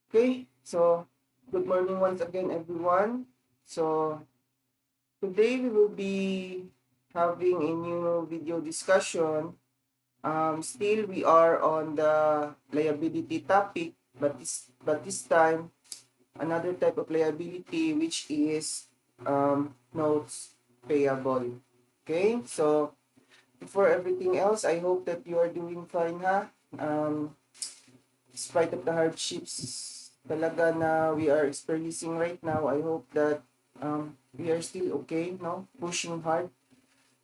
Okay, so good morning once again, everyone. So today we will be having a new video discussion. Still, we are on the liability topic, but this time another type of liability, which is notes payable. Okay, so before everything else, I hope that you are doing fine, ha. Despite of the hardships talaga na we are experiencing right now, I hope that we are still okay, no? Pushing hard.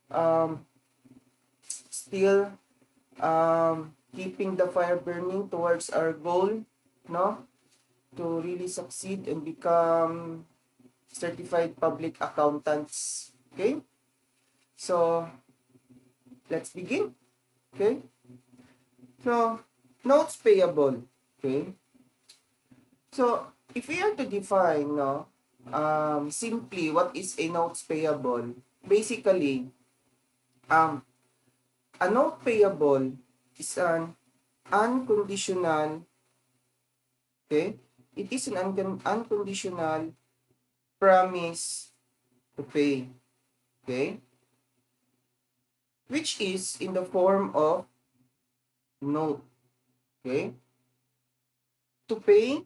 Um, Still keeping the fire burning towards our goal, no? To really succeed and become certified public accountants. Okay? So, let's begin. Okay? So, notes payable. Okay? So, if we are to define, no, simply what is a notes payable, basically, um, a note payable is an unconditional, okay? It is an unconditional promise to pay, okay? Which is in the form of note, okay? To pay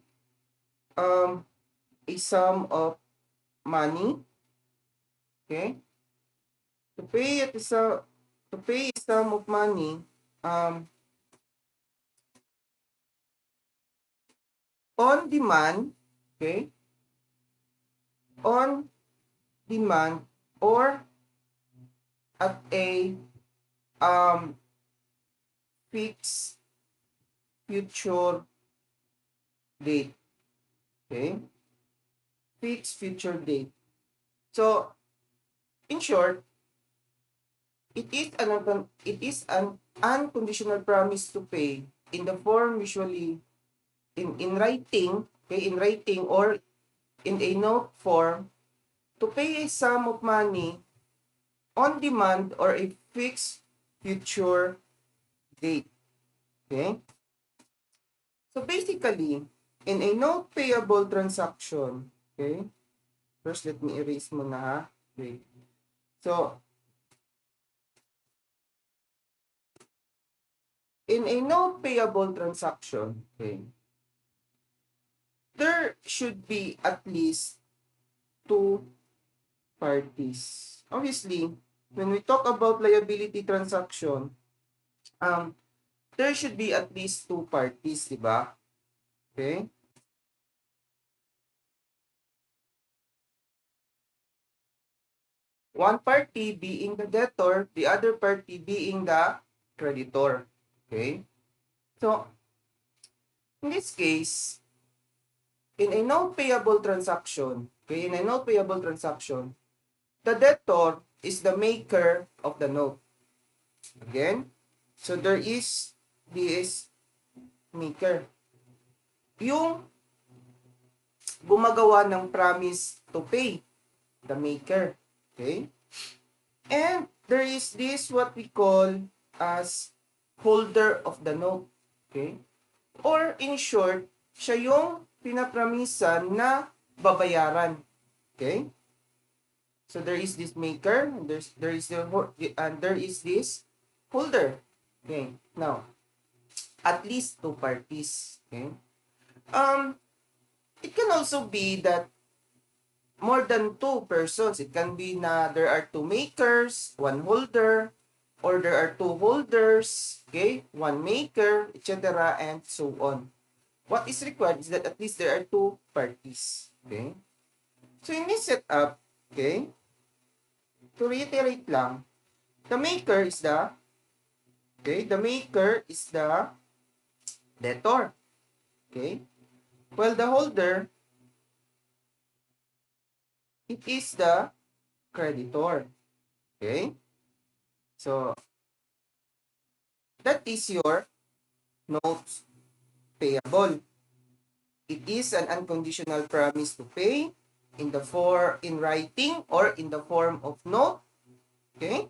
a sum of money, okay? To pay at isa to pay a sum of money um on demand, okay? On demand or at a um fixed future date, okay? Fixed future date. So, in short, it is an unconditional promise to pay in the form usually in writing, okay, in writing or in a note form to pay a sum of money on demand or a fixed future date. Okay? So basically, in a note payable transaction, okay? First, let me erase muna ha. Okay. So, in a note payable transaction, okay, there should be at least two parties. Obviously, when we talk about liability transaction, um, there should be at least two parties, di ba? Okay? One party being the debtor, the other party being the creditor. Okay? So, in this case, in a note payable transaction, okay, in a note payable transaction, the debtor is the maker of the note. Again, so there is this maker. Yung gumagawa ng promise to pay, the maker. Okay? And there is this what we call as holder of the note. Okay? Or in short, siya yung pinapramisan na babayaran. Okay? So there is this maker, and there is this holder. Okay? Now, at least two parties. Okay? Um, it can also be that more than two persons. It can be na there are two makers, one holder, or there are two holders, okay, one maker, etc. and so on. What is required is that at least there are two parties. Okay? So in this setup, okay, to reiterate lang, the maker is the debtor. Okay? While the holder, it is the creditor. Okay? So that is your notes payable. It is an unconditional promise to pay in writing or in the form of note, okay?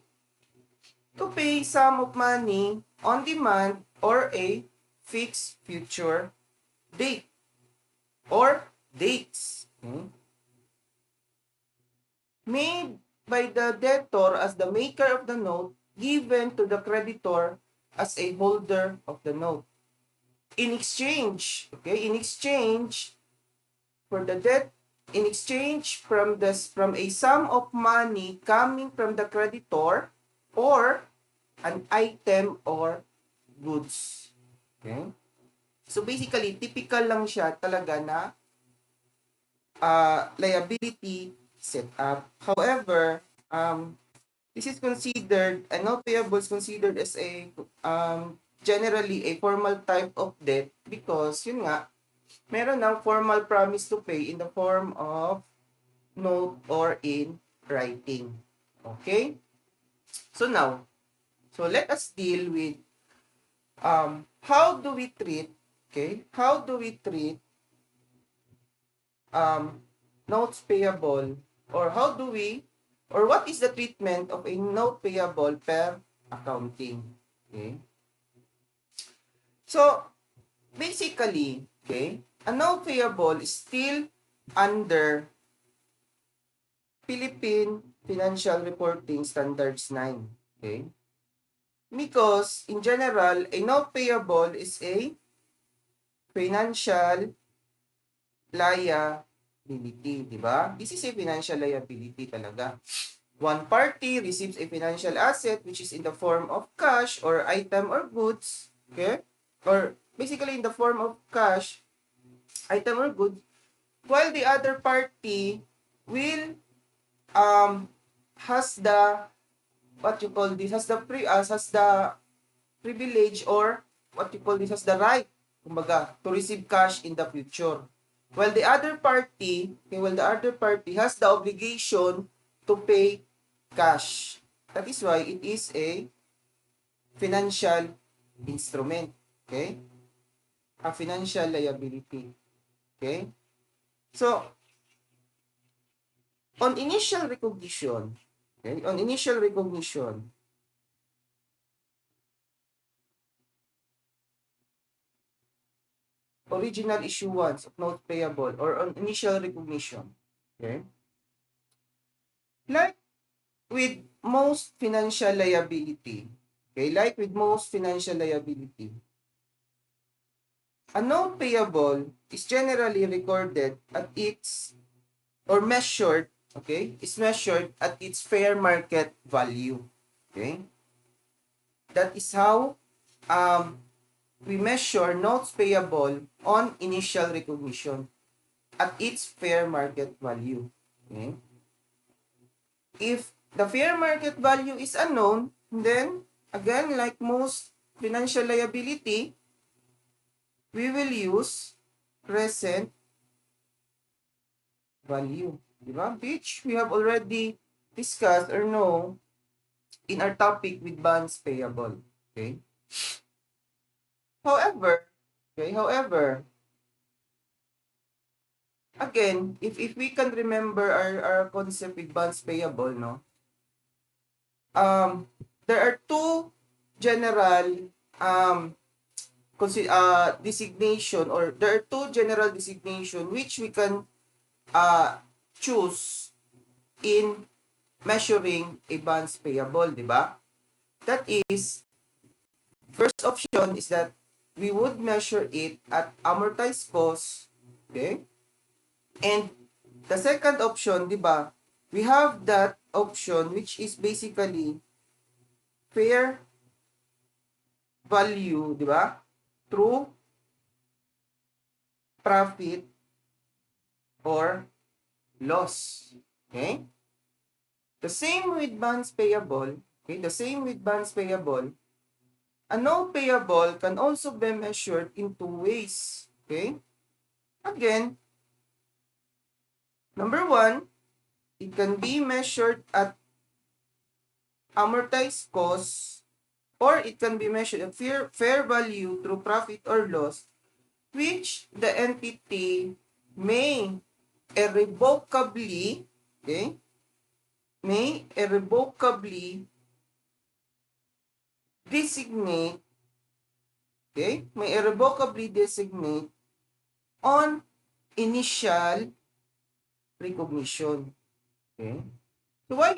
To pay sum of money on demand or a fixed future date. or dates. Okay? Made by the debtor as the maker of the note, given to the creditor as a holder of the note. In exchange, okay, in exchange for the debt, in exchange from a sum of money coming from the creditor or an item or goods. Okay? So basically, typical lang siya talaga na liability setup. However, this is considered, a note payable is considered as a generally a formal type of debt because yun nga, meron ng formal promise to pay in the form of note or in writing. Okay? So now, so let us deal with how do we treat, okay? How do we treat notes payable, or how do we, or what is the treatment of a note payable per accounting? Okay? So, basically, okay, a note payable is still under Philippine Financial Reporting Standards 9. Okay? Because, in general, a note payable is a financial liability, di ba? This is a financial liability talaga. One party receives a financial asset which is in the form of cash or item or goods, okay? Or basically in the form of cash, item or goods, while the other party will has the what you call this has the privilege, or what you call this has the right, kumbaga, to receive cash in the future. While the other party, has the obligation to pay cash. That is why it is a financial instrument. Okay? A financial liability. Okay? So, on initial recognition, original issuance of notes payable, or on initial recognition, okay? Like with most financial liability, a note payable is generally recorded at its, or measured, okay, is measured at its fair market value. Okay? That is how we measure notes payable on initial recognition, at its fair market value. Okay? If the fair market value is unknown, then again, like most financial liability, we will use present value, di ba? Which we have already discussed or know in our topic with bonds payable. Okay? However, again, if we can remember our concept with bonds payable, no? There are two general designation, or there are two general designation which we can choose in measuring a bonds payable, di ba? That is, first option is that we would measure it at amortized cost, okay? And the second option, di ba? We have that option which is basically fair value, di ba? Through profit or loss. Okay? The same with bonds payable. Okay? The same with bonds payable. A note payable can also be measured in two ways. Okay? Again, number one, it can be measured at amortized cost, or it can be measured at fair value through profit or loss, which the entity may irrevocably, okay, designate, okay, may irrevocably designate on initial recognition. Okay? So why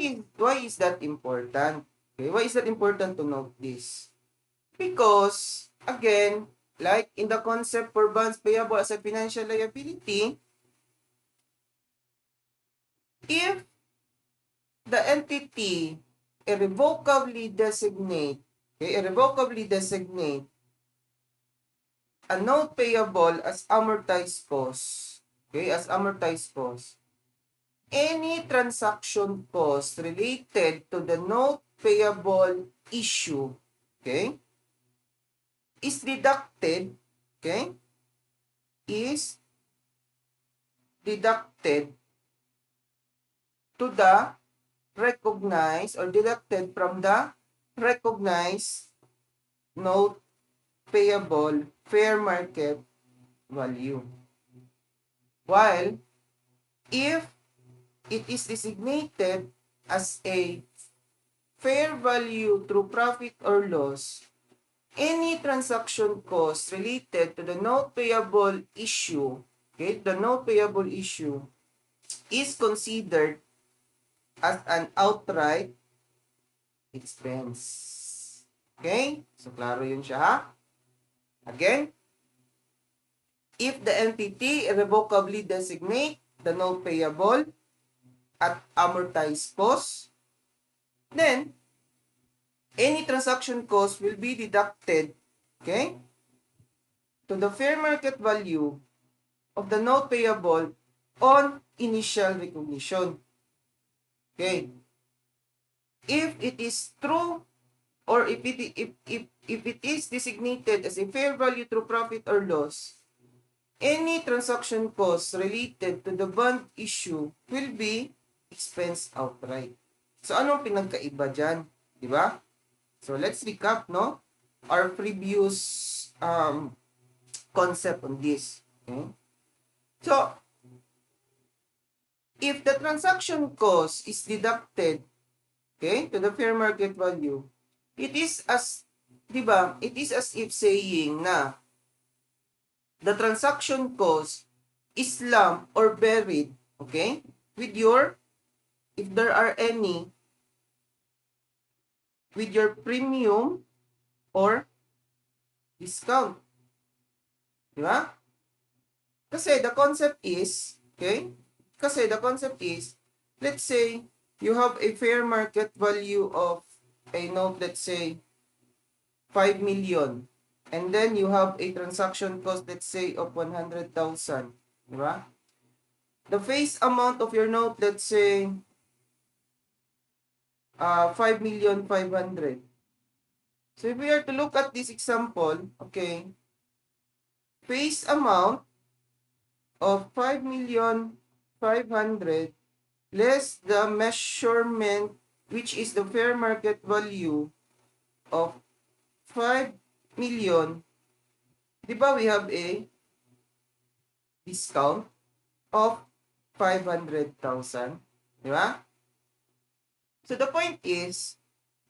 is that important? Okay, why is that important to note this? Because again, like in the concept for bonds payable as a financial liability, if the entity irrevocably designate, okay, irrevocably designate a note payable as amortized cost, okay, as amortized cost, any transaction cost related to the note payable issue, okay, is deducted, okay, is deducted to the recognized or deducted from the recognized note payable fair market value. While if it is designated as a fair value through profit or loss, any transaction cost related to the note payable issue, okay, the note payable issue is considered as an outright expense. Okay? So, klaro yun siya, ha? Again, if the entity irrevocably designate the note payable at amortized cost, then any transaction cost will be deducted, okay, to the fair market value of the note payable on initial recognition. Okay. If it is true or if it is designated as a fair value through profit or loss, any transaction costs related to the bond issue will be expensed outright. So, anong pinagkaiba dyan? Diba? So, let's recap, no? Our previous concept on this. Okay? So, if the transaction cost is deducted, okay, to the fair market value, it is as, diba, it is as if saying na the transaction cost is lumped or buried, okay, with your, if there are any, with your premium or discount. Diba? Kasi the concept is, okay, kasi the concept is, let's say, you have a fair market value of a note, let's say, 5 million. And then you have a transaction cost, let's say, of 100,000. Diba? The face amount of your note, let's say, 5,500,000. So if we are to look at this example, okay, face amount of 5,500,000 less the measurement, which is the fair market value of 5 million, di ba we have a discount of 500,000, di ba? So the point is,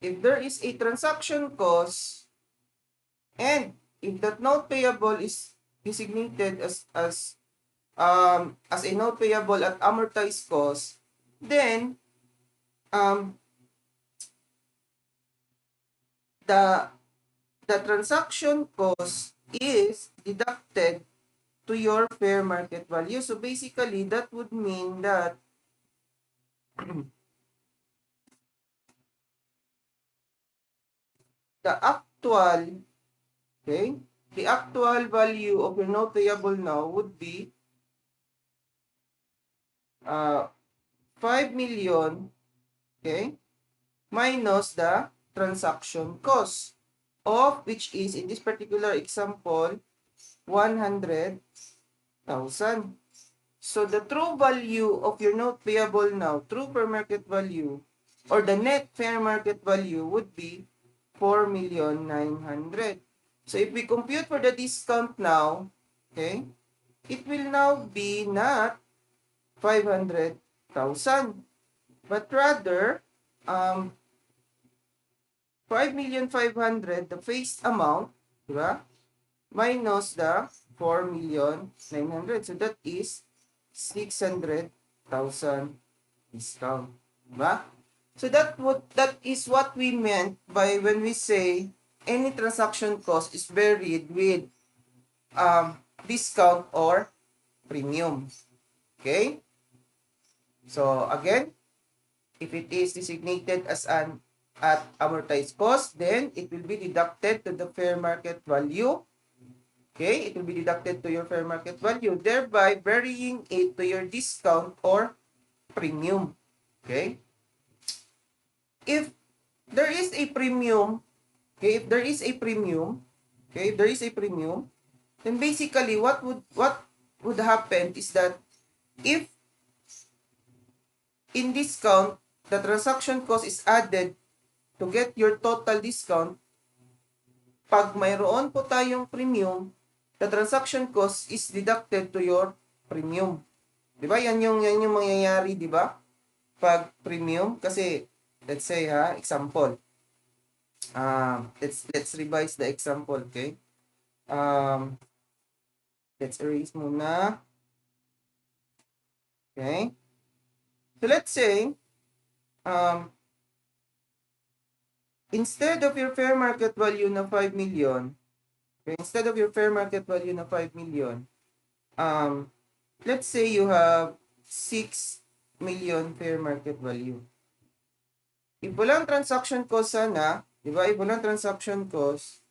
if there is a transaction cost and if that note payable is designated as a note payable at amortized cost, then the transaction cost is deducted to your fair market value. So basically, that would mean that the actual, okay, the actual value of your note payable now would be 5 million, okay, minus the transaction cost of, which is in this particular example 100,000. So the true value of your note payable now, true fair market value, or the net fair market value would be 4,900,000. So if we compute for the discount now, okay, it will now be not 500,000, but rather 5,500,000, the face amount, diba? Minus the 4,900,000. So that is 600,000 discount. Diba? So that is what we meant by when we say any transaction cost is buried with discount or premium. Okay? So again, if it is designated as an at amortized cost, then it will be deducted to the fair market value. Okay? It will be deducted to your fair market value, thereby varying it to your discount or premium. Okay? If there is a premium, okay, if there is a premium, okay, if there is a premium, then basically what would happen is that if in discount the transaction cost is added to get your total discount, pag mayroon po tayong premium, the transaction cost is deducted to your premium. 'Di ba? Yan yung mangyayari, 'di ba? Pag premium kasi let's say example. Let's revise the example, okay? Let's erase muna. Okay? So let's say instead of your fair market value na 5 million, okay, instead of your fair market value na 5 million, let's say you have 6 million fair market value. If walang transaction cost sana, di ba? If walang transaction cost,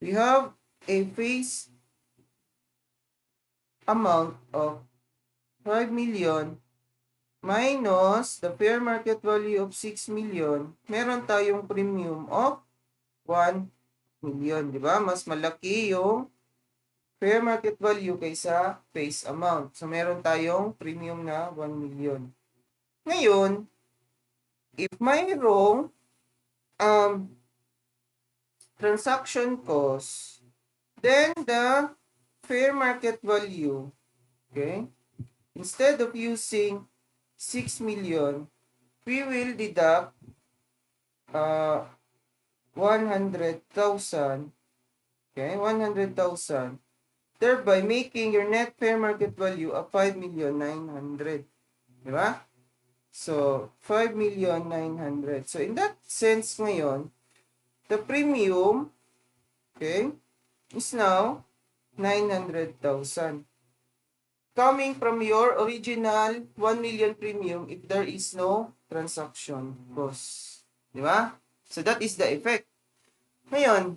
we have a face amount of 5 million minus the fair market value of 6 million, meron tayong premium of 1 million, di ba? Mas malaki yung fair market value kaysa face amount. So, meron tayong premium na 1 million. Ngayon, if mayroong transaction cost, then the fair market value, okay, instead of using 6 million, we will deduct 100,000, okay, 100,000, thereby making your net fair market value of 5,900,000. Di ba? So, 5,900,000. So, in that sense ngayon, the premium, okay, is now 900,000. Coming from your original 1 million premium if there is no transaction cost. Di ba? So, that is the effect. Ngayon,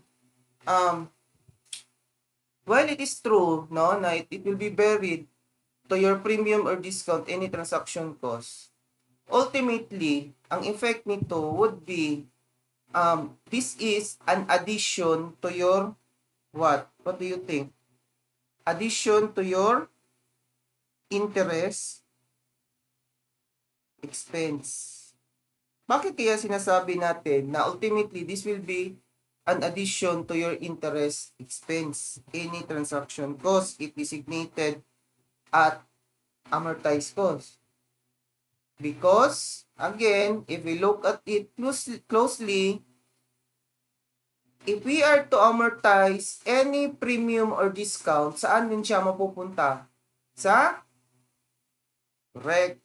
while it is true, no, na it will be buried to your premium or discount any transaction cost, ultimately, ang effect nito would be, this is an addition to your, what? What do you think? Addition to your interest expense. Bakit kaya sinasabi natin na ultimately this will be an addition to your interest expense, any transaction cost if designated at amortized cost? Because, again, if we look at it closely, if we are to amortize any premium or discount, saan din siya mapupunta? Sa correct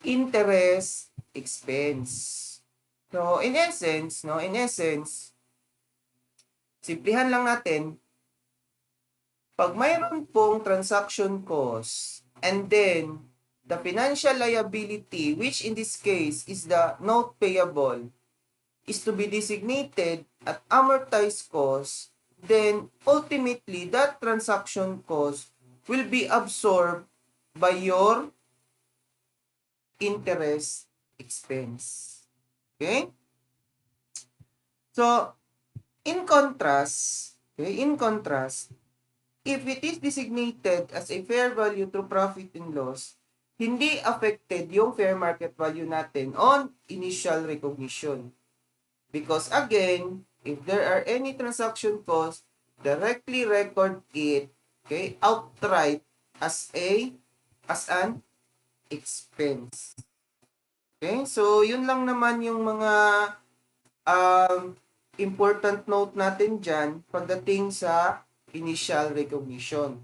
interest expense. So, in essence, simplihan lang natin, pag mayroon pong transaction cost, and then, the financial liability, which in this case is the note payable, is to be designated at amortized cost, then ultimately, that transaction cost will be absorbed by your interest expense. Okay? So, in contrast, if it is designated as a fair value through profit and loss, hindi affected yung fair market value natin on initial recognition. Because again, if there are any transaction costs, directly record it, okay, outright as an expense. Okay? So, yun lang naman yung mga important note natin dyan pagdating sa initial recognition.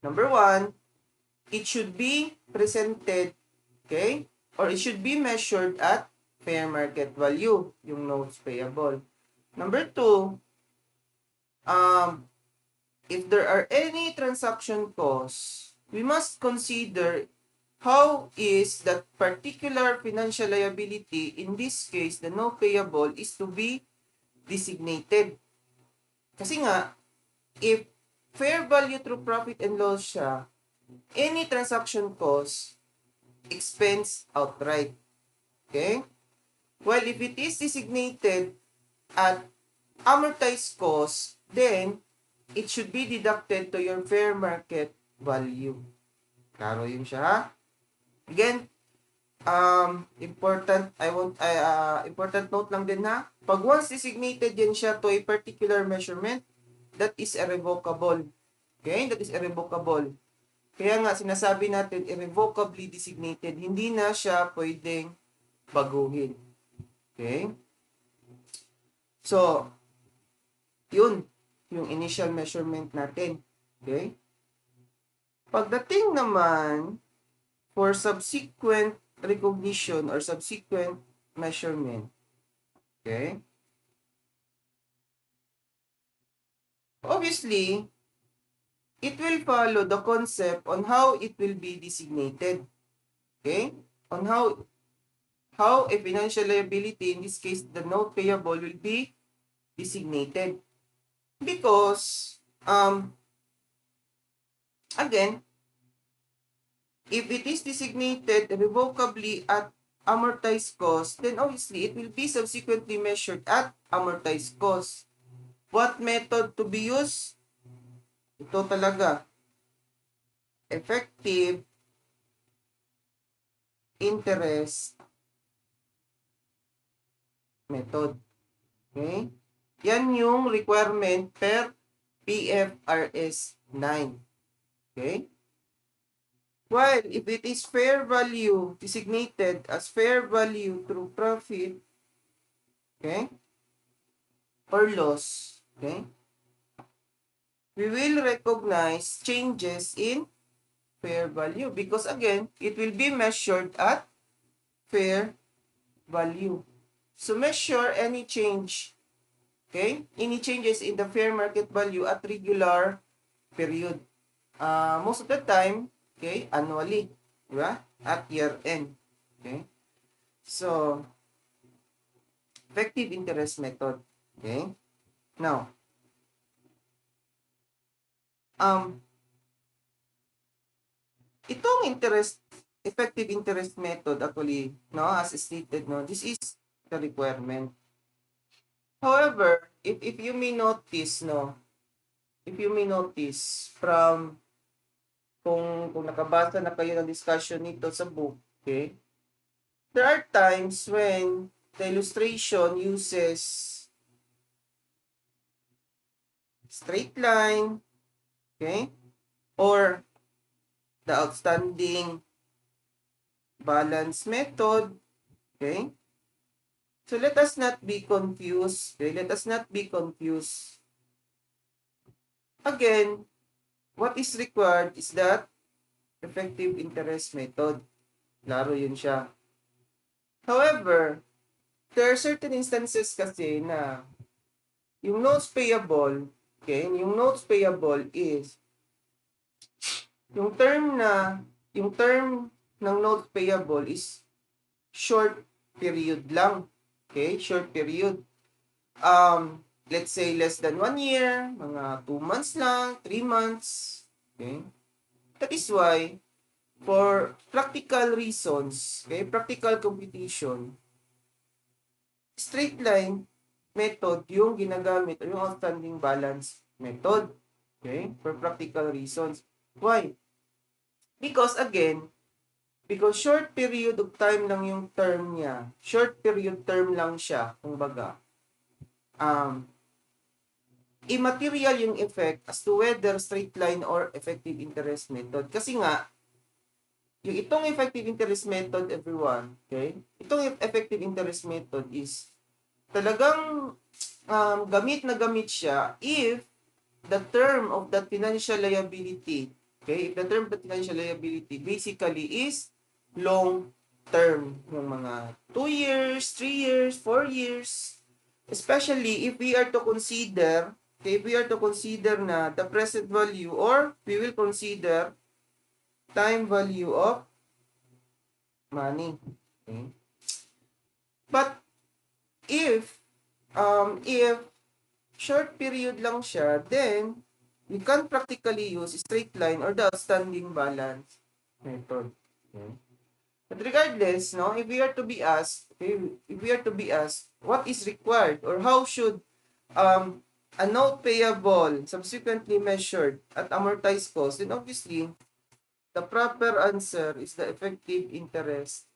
Number 1, it should be presented, okay? Or it should be measured at fair market value, yung notes payable. Number 2, if there are any transaction costs, we must consider how is that particular financial liability, in this case, the note payable, is to be designated. Kasi nga, if fair value through profit and loss siya, any transaction cost, expense outright. Okay? Well, if it is designated at amortized cost, then it should be deducted to your fair market value. Klaro yun siya, ha? Again, important note lang din, ha? Pag once designated yan siya to a particular measurement, that is irrevocable. Okay? That is irrevocable. Kaya nga, sinasabi natin, irrevocably designated, hindi na siya pwedeng baguhin. Okay? So, yun, yung initial measurement natin. Okay? Pagdating naman, for subsequent recognition or subsequent measurement, okay? Obviously, it will follow the concept on how it will be designated. Okay? On how a financial liability, in this case, the note payable, will be designated. Because, again, if it is designated revocably at amortized cost, then obviously it will be subsequently measured at amortized cost. What method to be used? Ito talaga. Effective interest method. Okay? Yan yung requirement per PFRS 9. Okay? While if it is fair value designated as fair value through profit, okay, or loss, okay, we will recognize changes in fair value because again, it will be measured at fair value. So measure any change, okay, any changes in the fair market value at regular period. Most of the time, okay, annually, diba? At year end. Okay? So, effective interest method. Okay? Now, itong effective interest method actually, no, as stated, no, this is the requirement. However, if you may notice, no, if you may notice from kung nakabasa na kayo ng discussion nito sa book, okay, there are times when the illustration uses straight line, okay, or the outstanding balance method, okay. So let us not be confused, okay, let us not be confused. Again, what is required is that effective interest method. Klaro yun siya. However, there are certain instances kasi na yung notes payable, okay, yung notes payable is yung term ng notes payable is short period lang. Okay, short period. Let's say less than 1 year, mga 2 months lang, 3 months. Okay? That is why, for practical reasons, okay, practical computation, straight line method yung ginagamit o yung outstanding balance method. Okay? For practical reasons. Why? Because again, because short period of time lang yung term niya. Short period term lang siya, kumbaga. Immaterial yung effect as to whether straight line or effective interest method. Kasi nga, yung itong effective interest method, everyone, okay? Itong effective interest method is talagang gamit na gamit siya if the term of that financial liability, okay, if the term of the financial liability basically is long term, yung mga 2 years, 3 years, 4 years, especially if we are to consider, okay, if we are to consider na the present value or we will consider time value of money. Okay? But if short period lang siya, then we can practically use straight line or the outstanding balance method. Okay? But regardless, no, if we are to be asked, okay, if we are to be asked what is required or how should a note payable subsequently measured at amortized cost, then obviously the proper answer is the effective interest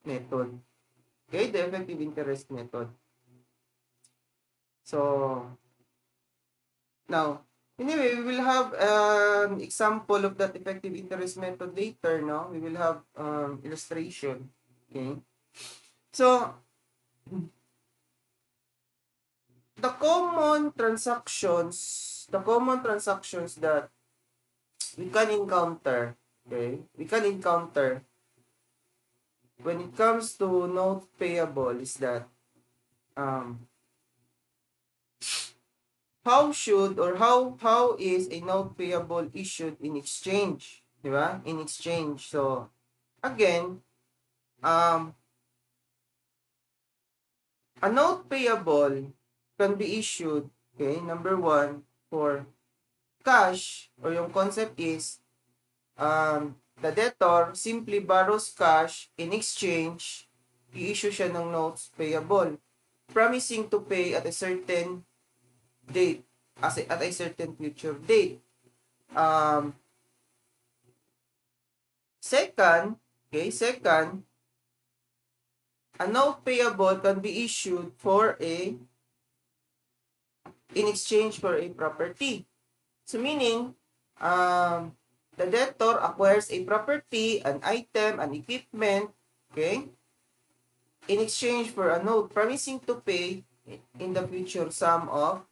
method. Okay, the effective interest method. So now, anyway, we will have an example of that effective interest method later, no? We will have illustration. Okay? So, the common transactions that we can encounter, okay? We can encounter when it comes to note payable is that how should or how is a note payable issued in exchange, di ba? In exchange. So again, a note payable can be issued, okay, number one, for cash, or yung concept is the debtor simply borrows cash in exchange, i-issue siya ng notes payable, promising to pay at a certain date, at a certain future date. Second, a note payable can be issued in exchange for a property. So meaning, the debtor acquires a property, an item, an equipment, okay, in exchange for a note promising to pay in the future sum of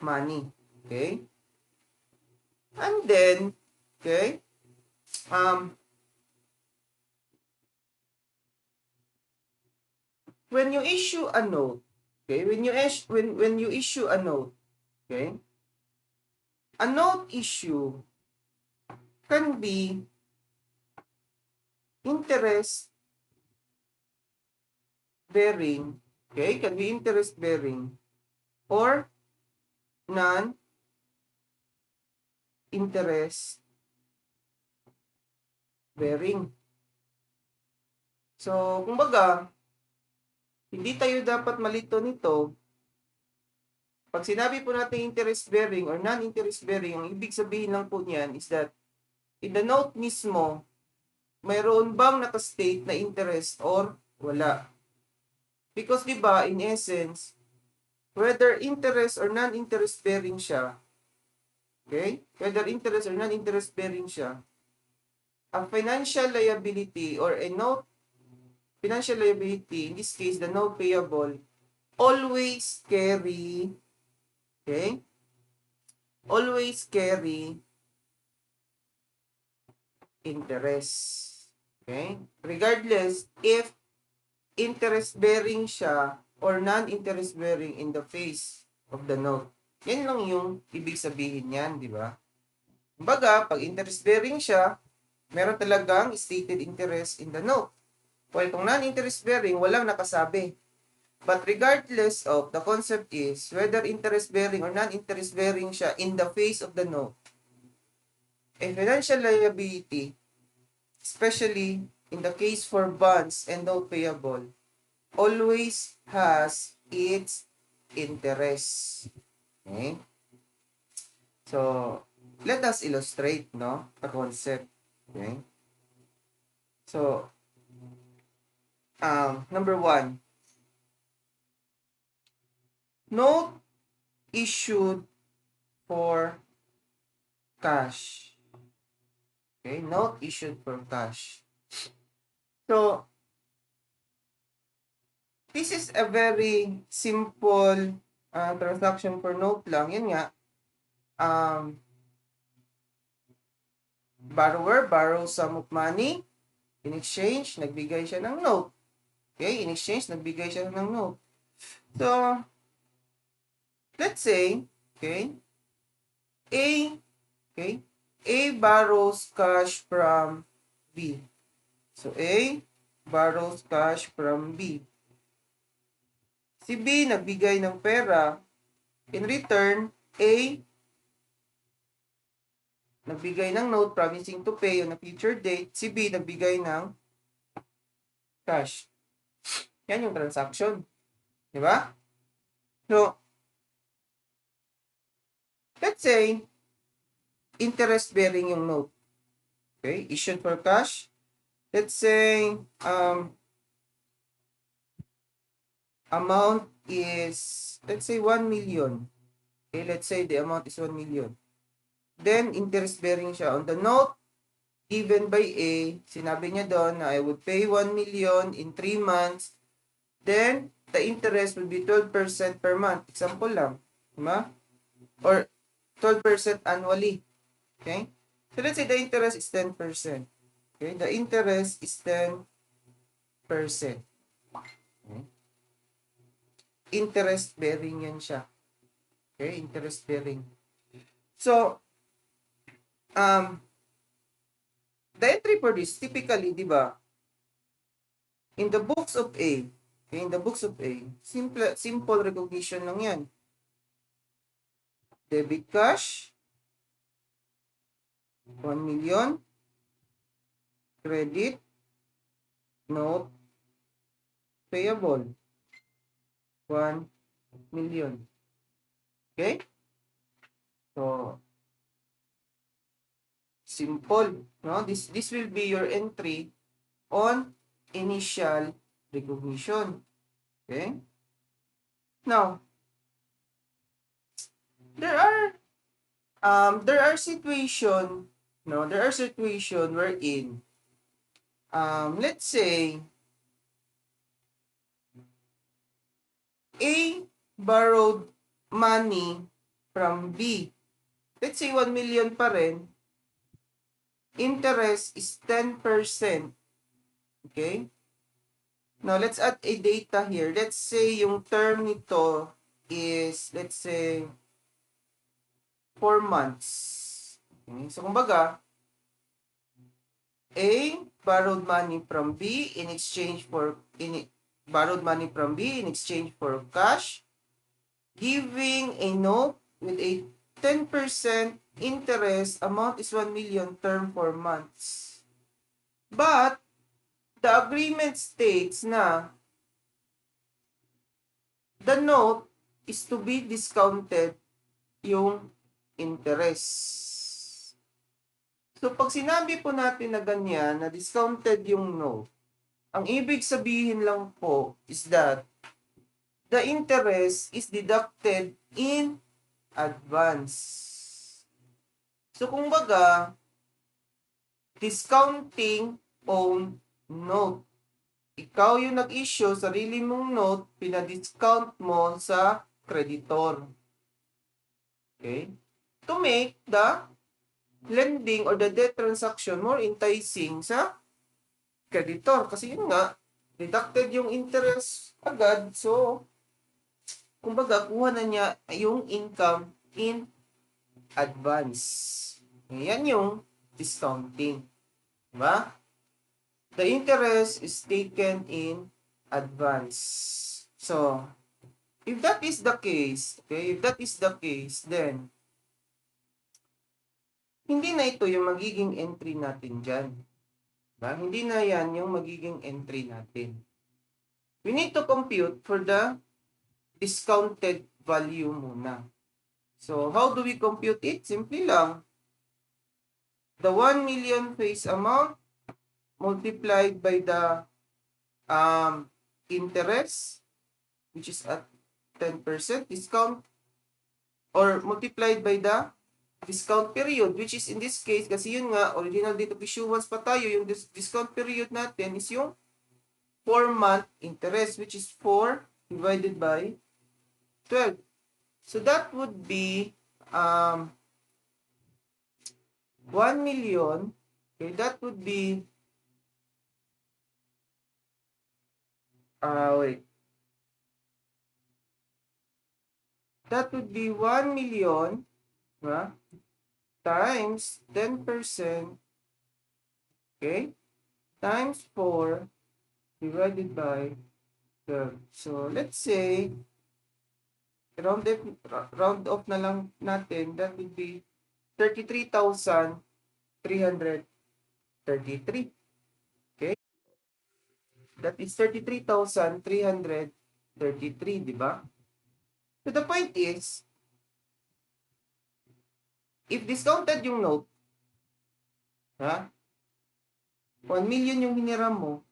money. Okay? And then, okay, when you issue a note, okay, when you issue a note, okay, a note issue can be interest bearing, okay, can be interest bearing or non interest bearing. So, kumbaga, hindi tayo dapat malito nito. Pag sinabi po natin interest bearing or non-interest bearing, ang ibig sabihin lang po niyan is that in the note mismo, mayroon bang nakastate na interest or wala. Because di ba, in essence, whether interest or non-interest bearing siya, okay? Whether interest or non-interest bearing siya, a financial liability or a note, financial liability, in this case, the note payable, always carry, okay? Always carry interest. Okay? Regardless if interest bearing siya or non-interest bearing in the face of the note. Yan lang yung ibig sabihin niyan, di ba? Kumbaga, pag interest bearing siya, meron talagang stated interest in the note. While kung non-interest bearing, walang nakasabi. But regardless of, the concept is whether interest bearing or non-interest bearing siya in the face of the note, a financial liability, especially in the case for bonds and note payable, always has its interest. Okay? So, let us illustrate, no, the concept. Okay? So, number one, note issued for cash. Okay, note issued for cash. So, this is a very simple transaction for note lang. Yan nga, borrower borrows some of money. In exchange, nagbigay siya ng note. Okay? In exchange, nagbigay siya ng note. So, let's say, okay, A, okay, A borrows cash from B. So, A borrows cash from B. Si B nagbigay ng pera. In return, A nagbigay ng note promising to pay on a future date. Si B nagbigay ng cash. Yan yung transaction. Di ba? So, let's say, interest-bearing yung note. Okay? Issued for cash. Let's say, amount is, let's say, 1 million. Okay? Let's say the amount is 1 million. Then, interest-bearing siya. On the note given by A, sinabi niya doon na I would pay 1 million in 3 months. Then, the interest would be 12% per month. Example lang. Diba? Or 12% annually. Okay? So, let's say the interest is 10%. Okay? The interest is 10%. Okay? Interest-bearing yan siya. Okay? Interest-bearing. So, the entry for this, typically, di ba, in the books of A, okay, in the books of A, simple recognition lang yan. Debit cash, 1 million. Credit, note, payable, 1 million. Okay? So, simple, no? This will be your entry on initial recognition. Okay? Now, there are situation, no? There are situation wherein let's say A borrowed money from B. Let's say 1 million pa rin. Interest is 10%. Okay? Now, let's add a data here. Let's say yung term nito is, let's say, 4 months. Okay? So, kumbaga, A borrowed money from B in exchange for cash, giving a note with a 10% interest. Amount is 1 million, term 4 months. But the agreement states na the note is to be discounted yung interest. So, pag sinabi po natin na ganyan, na discounted yung note, ang ibig sabihin lang po is that the interest is deducted in advance. So, kung baga, discounting own note. Ikaw yung nag-issue, sarili mong note, pinadiscount mo sa creditor. Okay? To make the lending or the debt transaction more enticing sa creditor. Kasi yun nga, deducted yung interest agad. So, kumbaga, kuha na niya yung income in advance. Yan yung discounting. Diba? The interest is taken in advance. So, if that is the case, okay, then, hindi na ito yung magiging entry natin dyan. Diba? Hindi na yan yung magiging entry natin. We need to compute for the discounted value muna. So, how do we compute it? Simply lang. The 1 million face amount multiplied by the interest, which is at 10% discount, or multiplied by the discount period, which is in this case, kasi yun nga, original date of issuance pa tayo, yung discount period natin is yung 4-month interest, which is 4 divided by 12. So that would be 1 million, okay, that would be, wait, that would be 1 million, diba? Times 10%, okay, times 4 divided by 12. So, let's say, round off na lang natin, that would be 33,333. Okay? That is 33,333, di ba? So, the point is, if discounted yung note, ha? 1 million yung hiniram mo,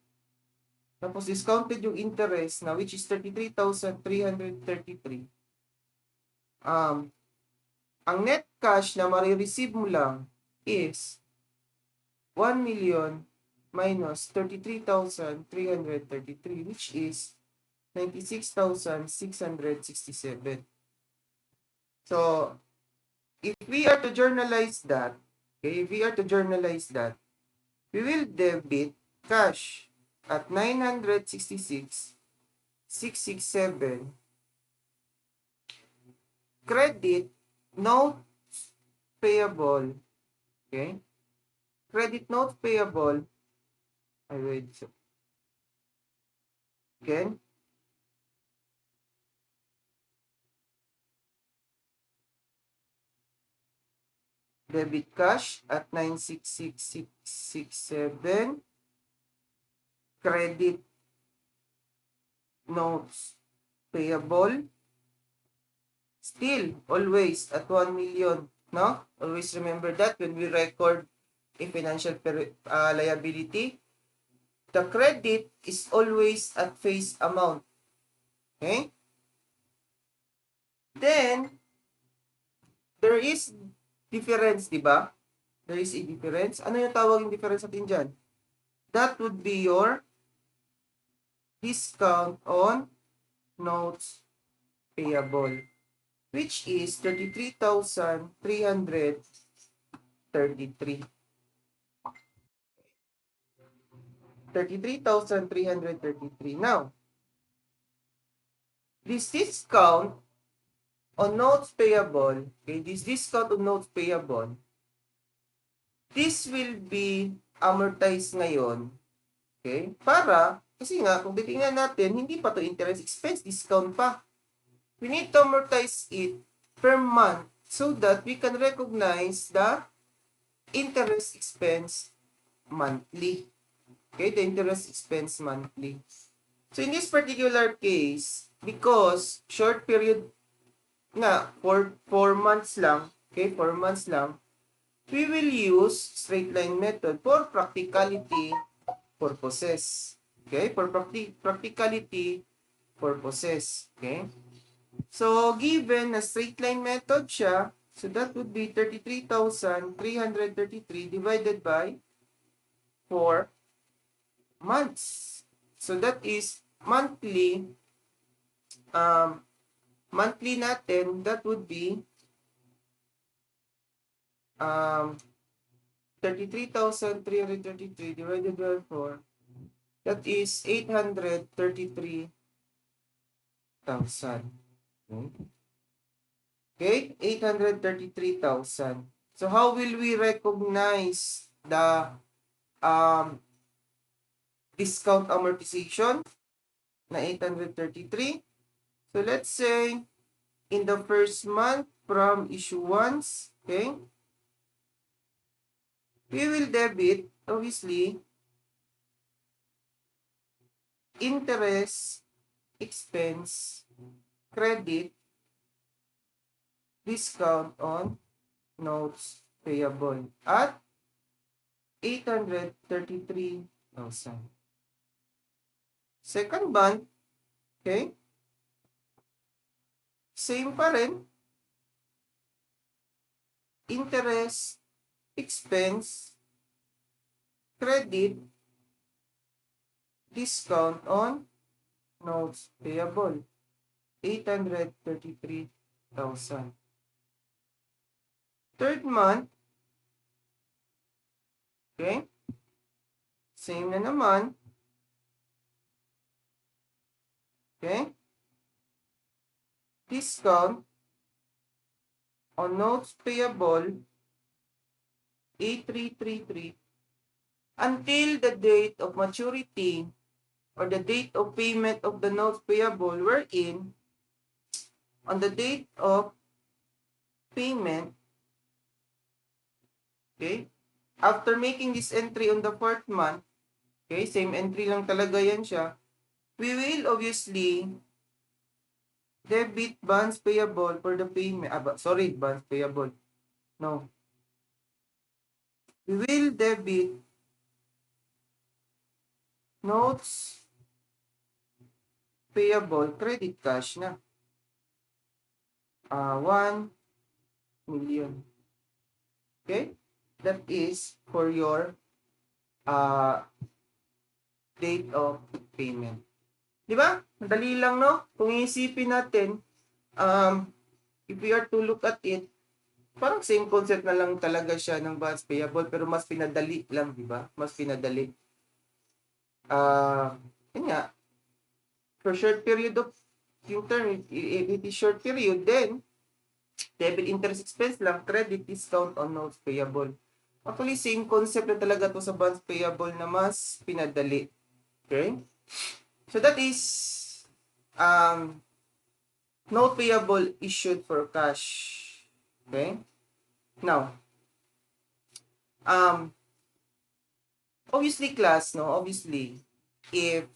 tapos discounted yung interest na which is 33,333. Ang net cash na marireceive mo lang is 1 million minus 33,333, which is 96,667. So, if we are to journalize that, okay, we will debit cash at 966,667, credit notes payable, okay? Credit notes payable, again, debit cash at 966,667, credit notes payable, still always at 1 million, no? Always remember that when we record a financial liability, the credit is always at face amount. Okay? Then, there is difference, di ba? There is a difference. Ano yung tawag yung difference natin dyan? That would be your discount on notes payable, which is 33,333. 33,333. Now, this discount on notes payable, okay, this will be amortized ngayon, okay, kasi nga, kung titingnan natin, hindi pa to interest expense, discount pa. We need to amortize it per month so that we can recognize the interest expense monthly. Okay, the interest expense monthly. So, in this particular case, because short period nga, for 4 months lang, okay, 4 months lang, we will use straight line method for practicality purposes. Okay, for practicality purposes. Okay, so given na straight line method siya, so that would be 33,333 divided by 4 months. So that is monthly, monthly natin, that would be 33,333 divided by 4, that is 833,000. Okay, 833,000. So how will we recognize the discount amortization na 833? So let's say in the first month from issuance, okay, we will debit, obviously, interest expense, credit, discount on notes payable at 833,000. Second month, okay, same pa rin, interest expense, credit, discount on notes payable, 833,000. Third month, Okay? Same na naman. Okay? Discount on notes payable A333 until the date of maturity or the date of payment of the notes payable wherein on the date of payment, okay, after making this entry on the 4th month, okay, same entry lang talaga yan siya, we will obviously debit bonds payable for the payment, bonds payable, no, we will debit notes payable credit cash na, 1 million. Okay? That is for your date of payment. Di ba? Madali lang, no? Kung iisipin natin, if we are to look at it, parang same concept na lang talaga siya ng bonds payable, pero mas pinadali lang, di ba? Mas pinadali. Yun nga, for short period of yung term, if it is short period, then debit interest expense lang, credit discount on notes payable. Actually, same concept na talaga to sa bonds payable na mas pinadali. Okay? So that is note payable issued for cash. Okay? Now, obviously class, no? Obviously, if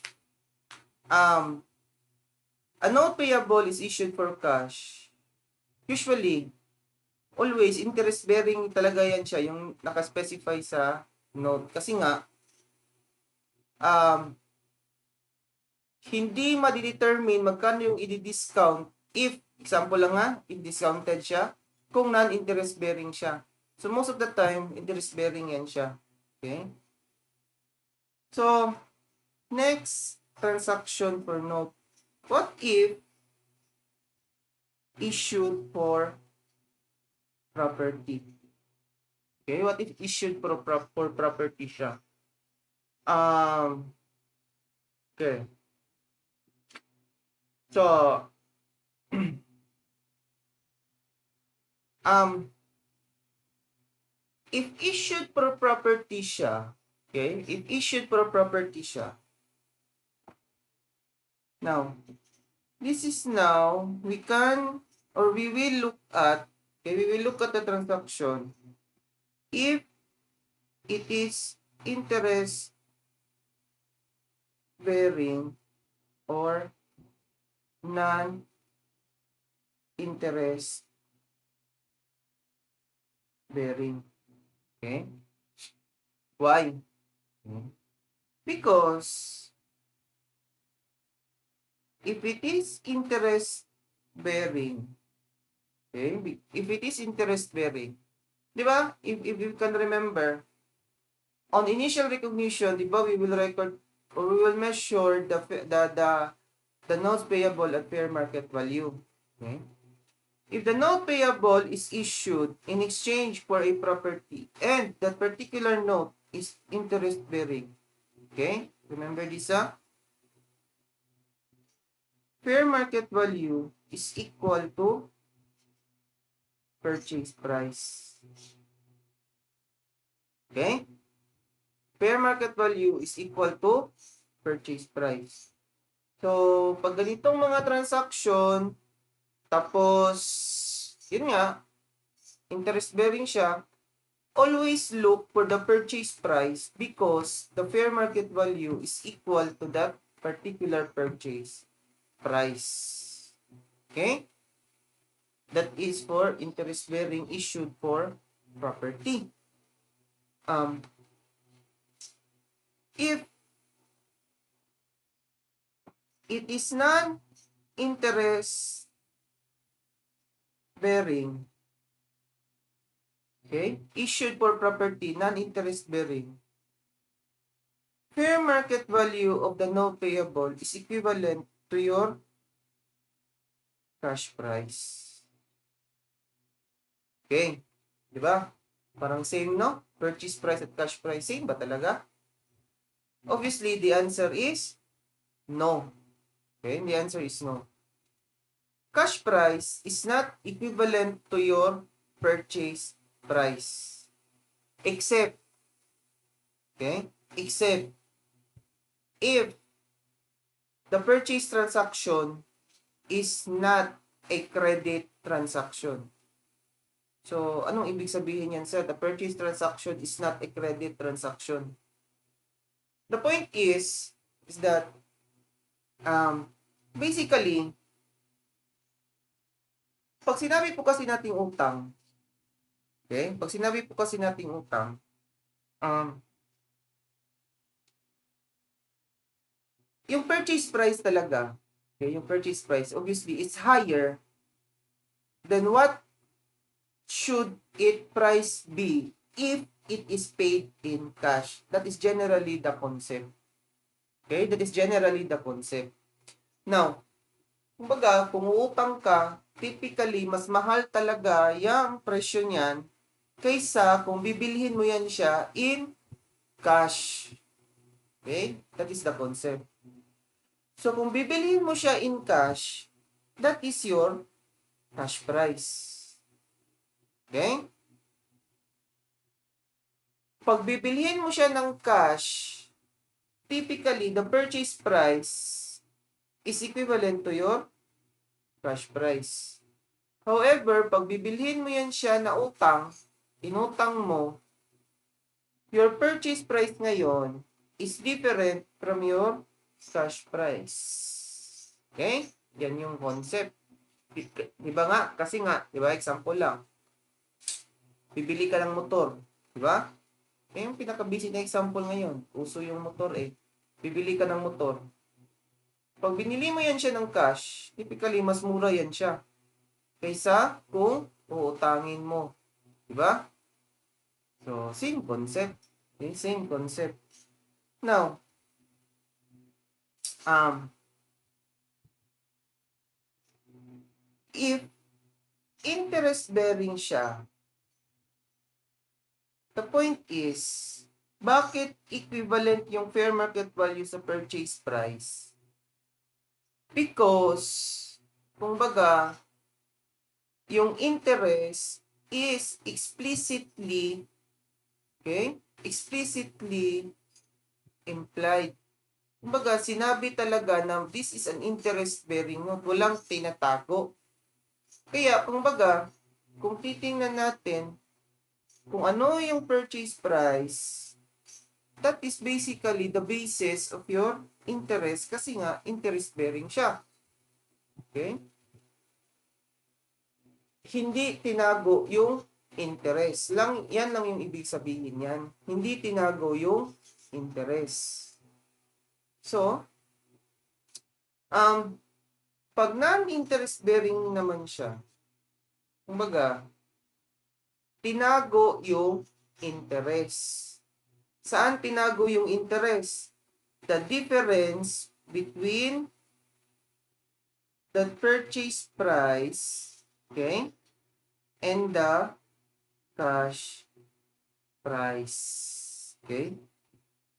a note payable is issued for cash, usually, always, interest-bearing talaga yan siya, yung nakaspecify sa note. Kasi nga, hindi madidetermine magkano yung i-discount if, example lang nga, if discounted siya, kung non-interest-bearing siya. So, most of the time, interest-bearing yan siya. Okay? So, next transaction for note. What if issued for property? Okay, what if issued for property siya? Okay. So, if issued for property siya, okay, if issued for property siya, now, this is now, we can, or we will look at, okay, we will look at the transaction if it is interest bearing or non-interest bearing. Okay? Why? Because if it is interest bearing, okay, if it is interest bearing, di ba? If you can remember, on initial recognition, di ba, we will record or we will measure the notes payable at fair market value. Okay? If the note payable is issued in exchange for a property and that particular note is interest bearing, okay? Remember this, fair market value is equal to purchase price. Okay? Fair market value is equal to purchase price. So, pag ganitong mga transaction, tapos, yun nga, interest bearing siya, always look for the purchase price because the fair market value is equal to that particular purchase price. Okay? That is for interest bearing issued for property. If it is non-interest bearing, okay, issued for property, non-interest bearing, fair market value of the note payable is equivalent to your cash price. Okay, di ba? Parang same, no? Purchase price at cash price, same ba talaga? Obviously, the answer is no. Okay, the answer is no. Cash price is not equivalent to your purchase price. Except, okay, except if the purchase transaction is not a credit transaction. So, anong ibig sabihin yan, sir? The purchase transaction is not a credit transaction. The point is that, basically, pag sinabi po kasi nating utang, okay? Pag sinabi po kasi nating utang, yung purchase price talaga, okay, yung purchase price, obviously, is higher than what should it price be if it is paid in cash. That is generally the concept. Okay? That is generally the concept. Now, kumbaga, kung uutang ka, typically, mas mahal talaga yung presyo niyan kaysa kung bibilhin mo yan siya in cash. Okay? That is the concept. So, kung bibilhin mo siya in cash, that is your cash price. Okay? Pag bibilhin mo siya ng cash, typically, the purchase price is equivalent to your cash price. However, pag bibilhin mo yan siya na utang, inutang mo, your purchase price ngayon is different from your cash price. Okay? Yan yung concept. Diba nga? Kasi nga, diba? Example lang. Bibili ka ng motor. Diba? Yung pinaka-basic na example ngayon. Uso yung motor eh. Bibili ka ng motor. Pag binili mo yan siya ng cash, typically mas mura yan siya. Kaysa kung uutangin mo. Diba? So, same concept. Okay? Same concept. Now, if interest-bearing siya, the point is, bakit equivalent yung fair market value sa purchase price? Because, kumbaga, yung interest is explicitly, okay, explicitly implied. Kumbaga, sinabi talaga na this is an interest-bearing note, walang tinatago. Kaya, kumbaga, kung titingnan natin, kung ano yung purchase price, that is basically the basis of your interest kasi nga, interest-bearing siya. Okay? Hindi tinago yung interest. Yan lang yung ibig sabihin yan. Hindi tinago yung interest. So, pag non-interest-bearing naman siya, kumbaga, tinago yung interest. Saan tinago yung interest? The difference between the purchase price, okay, and the cash price. Okay?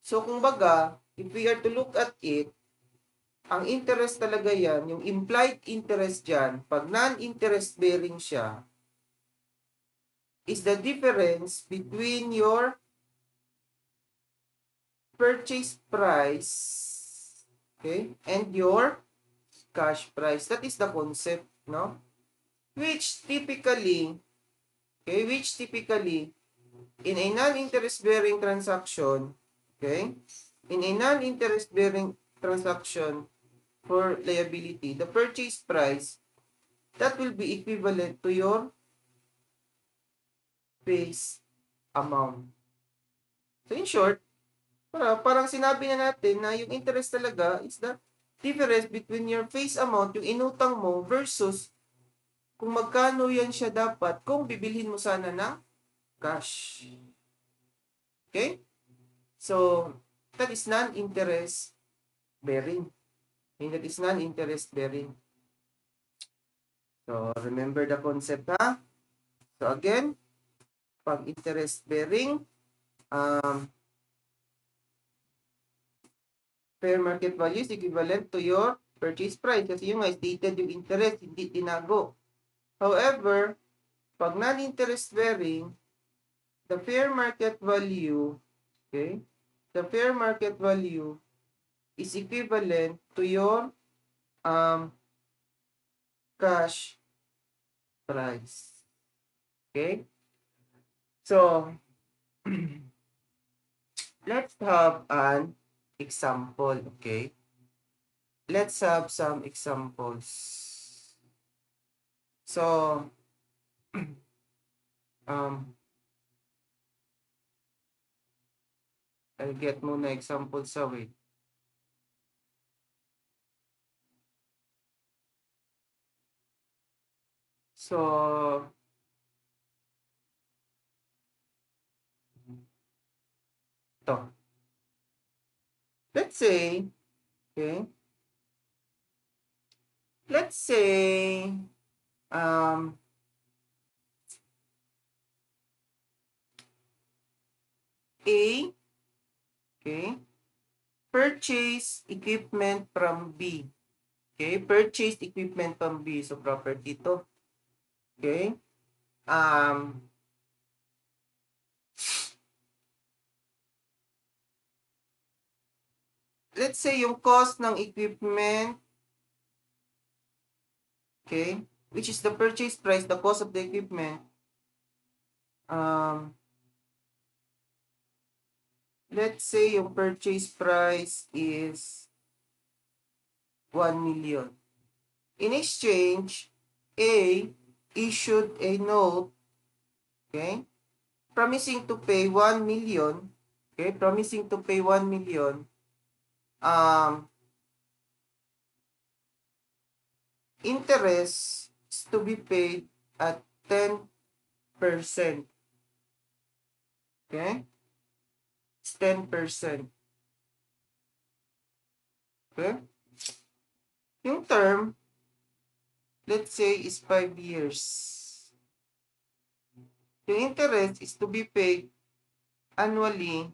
So, kumbaga, if we are to look at it, ang interest talaga yan, yung implied interest dyan, pag non-interest bearing siya, is the difference between your purchase price, okay, and your cash price. That is the concept, no? Which typically, okay, in a non-interest bearing transaction, okay, in a non-interest bearing transaction for liability, the purchase price, that will be equivalent to your face amount. So in short, parang sinabi na natin na yung interest talaga is the difference between your face amount, yung inutang mo, versus kung magkano yan siya dapat kung bibilhin mo sana ng cash. Okay? So, that is non-interest bearing. Okay? That is non-interest bearing. So, remember the concept, ha? So, again, pag interest bearing, fair market value is equivalent to your purchase price. Kasi yung nga, stated yung interest, hindi tinago. However, pag non-interest bearing, the fair market value, okay, the fair market value is equivalent to your cash price. Okay? So, let's have an example, okay? Let's have some examples. So, I'll get muna example sa way. So, ito. Let's say, okay, let's say, A, okay, purchase equipment from B. Okay, purchase equipment from B. So, property to. Okay. Let's say yung cost ng equipment, okay, which is the purchase price, the cost of the equipment, let's say yung purchase price is 1 million. In exchange, A issued a note, okay, promising to pay 1 million, okay, promising to pay 1 million, interest is to be paid at 10%. Okay? It's 10%. Okay? Yung term, let's say, is 5 years. The interest is to be paid annually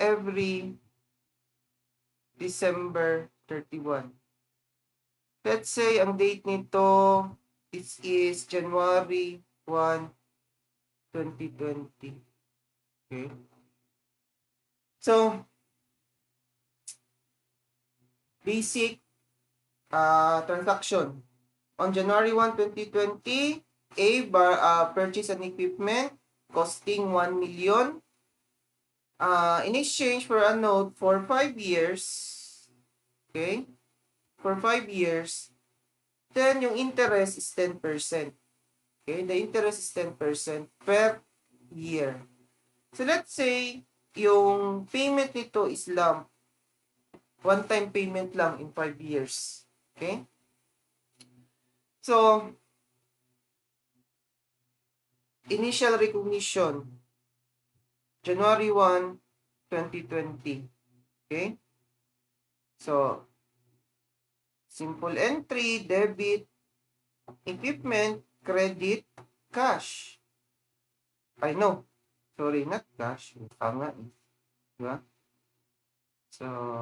every December 31. Let's say, ang date nito is January 1, 2020. Okay? So, basic transaction. On January 1, 2020, A purchased an equipment costing 1 million. In exchange for a note for 5 years, okay, for 5 years, then yung interest is 10%. Okay, the interest is 10% per year. So let's say, yung payment nito is lump. One-time payment lang in 5 years. Okay? So, initial recognition, January 1, 2020. Okay? So, simple entry, debit, equipment, credit, cash. I know. Sorry, not cash. Tama eh. Diba? So,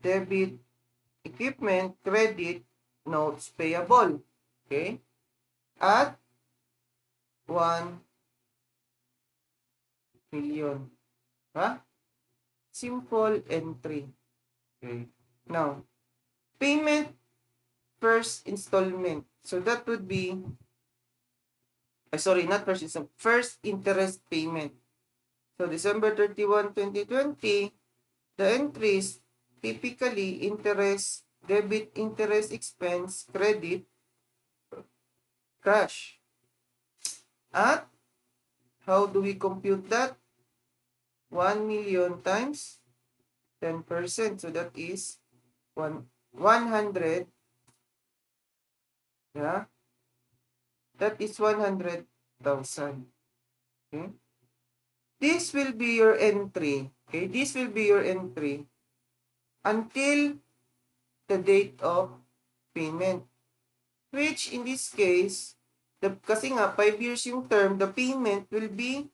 debit, equipment, credit, notes payable. Okay? At 1 million. Ha? Simple entry. Okay. Now, payment first installment. So that would be, sorry, not first installment, first interest payment. So December 31, 2020, the entries typically interest, debit, interest, expense, credit, cash. At how do we compute that? 1 million times 10%. So that is 100. Yeah? That is 100,000. Okay? This will be your entry. Okay? This will be your entry until the date of payment. Which in this case, kasi nga 5 years yung term, the payment will be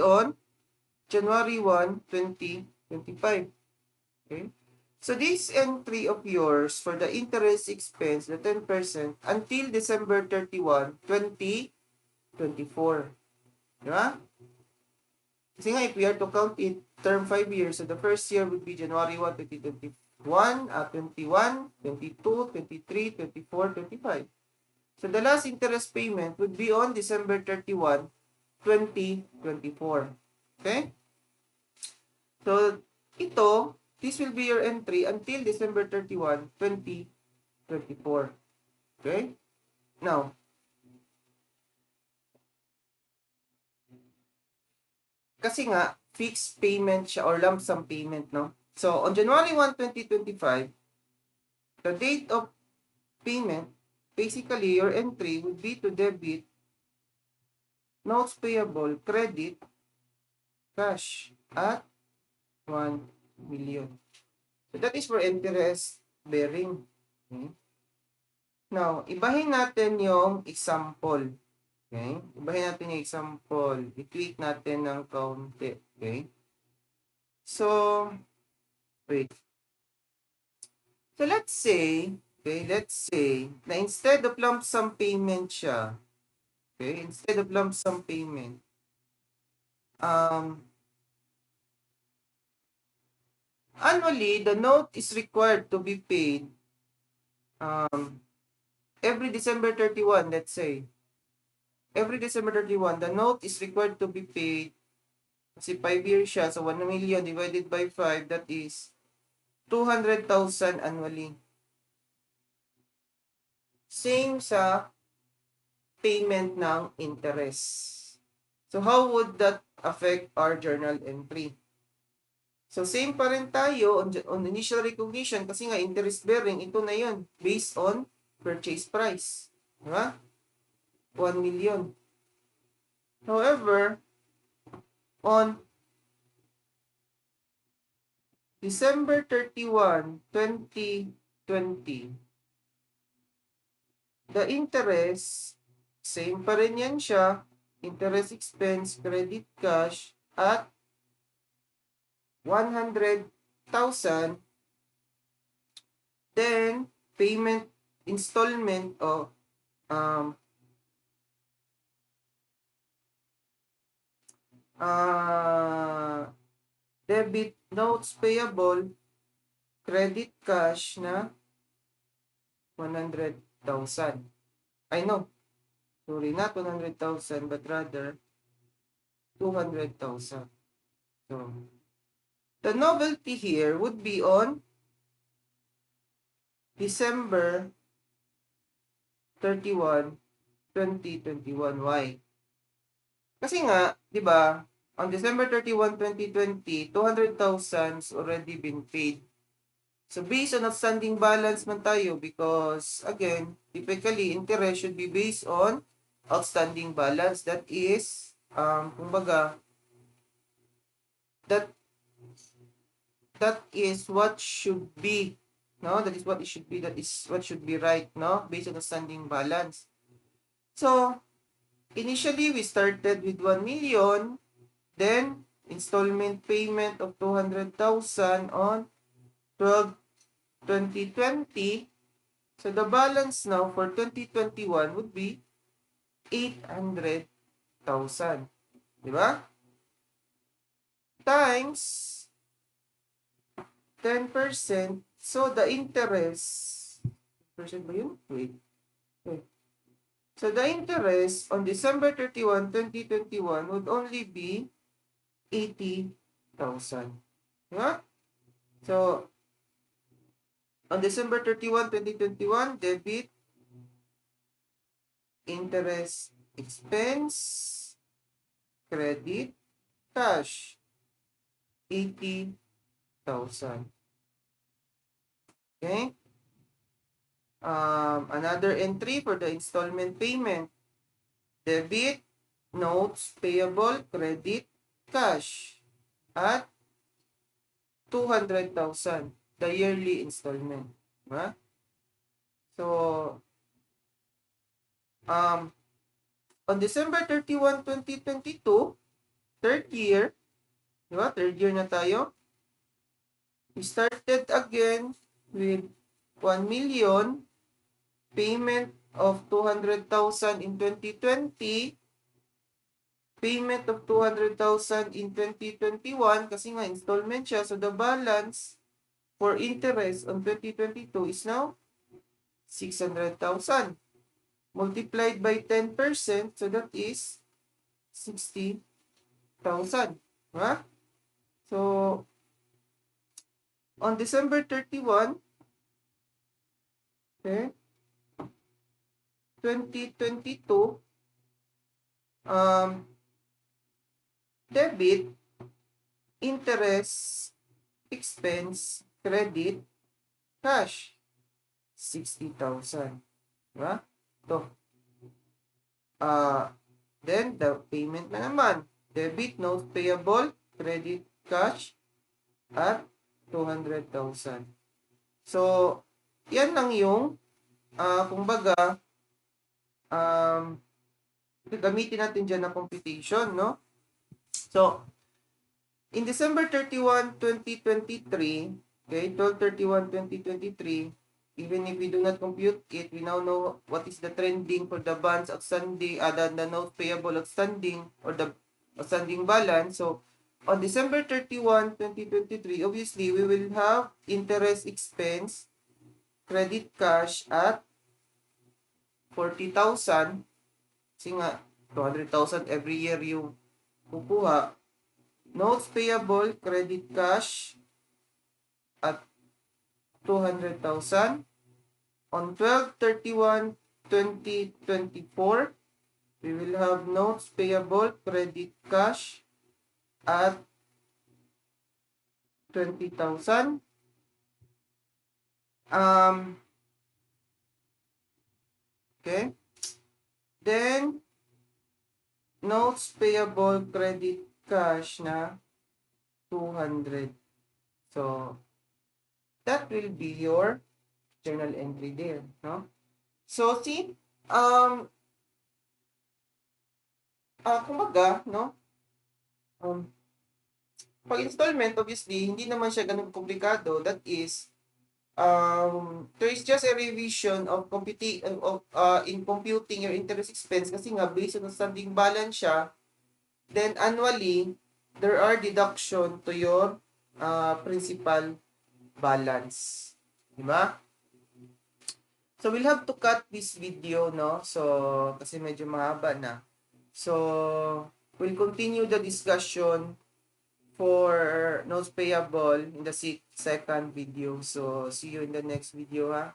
on January 1, 2025. Okay? So this entry of yours for the interest expense, the 10%, until December 31, 2024. Diba? Kasi nga, if we are to count it, term 5 years, so the first year would be January 1, 2021, 21, 22, 23, 24, 25. So the last interest payment would be on December 31, 2024. Okay? So, this will be your entry until December 31, 2024. Okay? Now, kasi nga, fixed payment siya or lump sum payment, no? So, on January 1, 2025, the date of payment, basically, your entry would be to debit notes payable, credit, cash at 1 million. So, that is for interest bearing. Okay? Now, ibahin natin yung example. Okay? Ibahin natin yung example. I-tweak natin ng kaunti. Okay? So, wait. So, let's say na instead of lump sum payment siya, okay? Instead of lump sum payment, annually, the note is required to be paid every December 31, let's say. Every December 31, the note is required to be paid. Kasi 5 years siya, so 1 million divided by 5, that is 200,000 annually. Same sa payment ng interest. So, how would that affect our journal entry? So, same pa rin tayo on initial recognition kasi nga interest bearing, ito na yun, based on purchase price. Diba? 1 million. However, on December 31, 2020, the interest, same pa rin yan siya, interest expense, credit cash, at 100,000. Then, payment installment of debit notes payable, credit cash na 100,000. I know. Sorry, not 100,000, but rather 200,000. So, the novelty here would be on December 31, 2021. Why? Kasi nga, di ba, on December 31, 2020, 200,000 already been paid. So, based on outstanding balance man tayo because, again, typically, interest should be based on outstanding balance. That is, kumbaga, that is what should be, no? That is what it should be. That is what should be right, no? Based on outstanding balance. So, initially, we started with 1 million, then, installment payment of 200,000 on 12/2020. So, the balance now for 2021 would be 800,000. Diba? Times 10%. So, the interest, percent ba yun? Wait. So, the interest on December 31, 2021 would only be 80,000. Diba? So, on December 31, 2021, debit, interest, expense, credit, cash, 80,000. Okay? Another entry for the installment payment. Debit, notes payable, credit, cash at 200,000. The yearly installment. Diba? So, On December 31, 2022, third year, di ba? Third year na tayo. We started again with 1 million, payment of 200,000 in 2020, payment of 200,000 in 2021 kasi nga installment siya. So the balance for interest on 2022 is now 600,000 multiplied by 10%, so that is 60,000. Huh? So on December 31, okay, 2022, debit, interest, expense, credit, cash, 60,000. Diba? Ito. Then, the payment na naman. Debit, notes payable, credit, cash, at 200,000. So, yan lang yung, kumbaga, gamitin natin dyan na computation, no? So, in December 31, 2023, okay, 12/31/2023, even if we do not compute it, we now know what is the trending for the bonds outstanding, the notes payable outstanding, or the outstanding balance. So, on December 31, 2023, obviously, we will have interest expense, credit cash at 40,000. Kasi nga, 200,000 every year yung kukuha. Notes payable, credit cash at 200,000. On 12/31/2024, we will have notes payable, credit cash at 20,000. Okay. Then, notes payable, credit cash na 200. So, that will be your journal entry there, no? So, see, kumbaga, no? Pag installment, obviously, hindi naman siya ganun komplikado. That is, there is just a revision of in computing your interest expense kasi nga, based on outstanding balance siya, then annually, there are deduction to your principal balance. Diba? So, we'll have to cut this video, no? So, kasi medyo mahaba na. So, we'll continue the discussion for notes payable in the second video. So, see you in the next video, ha?